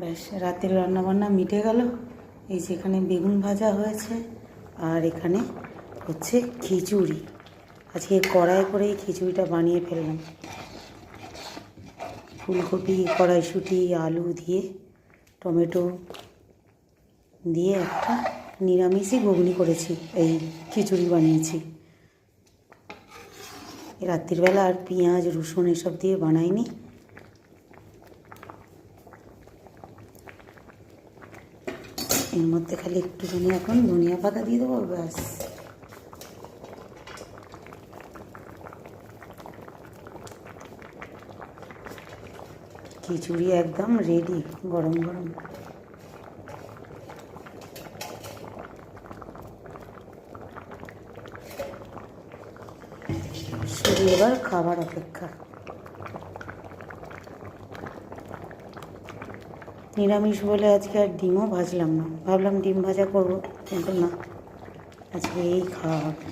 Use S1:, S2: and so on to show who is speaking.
S1: ব্যাস, রাতের রান্নাবান্না মিটে গেল। এই যে এখানে বেগুন ভাজা হয়েছে, আর এখানে হচ্ছে খিচুড়ি। আজকে কড়াই করেই খিচুড়িটা বানিয়ে ফেললাম। ফুলকপি, কড়াইশুঁটি, আলু দিয়ে, টমেটো দিয়ে একটা নিরামিষই ঘুগনি করেছি, এই খিচুড়ি বানিয়েছি। রাত্রিবেলা আর পেঁয়াজ রসুন এসব দিয়ে বানাইনি। এর মধ্যে খালি একটুখানি এখন ধনিয়া পাতা দিয়ে দেবো, ব্যাস। খিচুড়ি একদম রেডি, গরম গরম। শুধু এবার খাবার অপেক্ষা। নিরামিষ বলে আজকে আর ডিমও ভাজলাম না, ভাবলাম ডিম ভাজা করবো, কিন্তু না, আজকে এই খাওয়া হবে।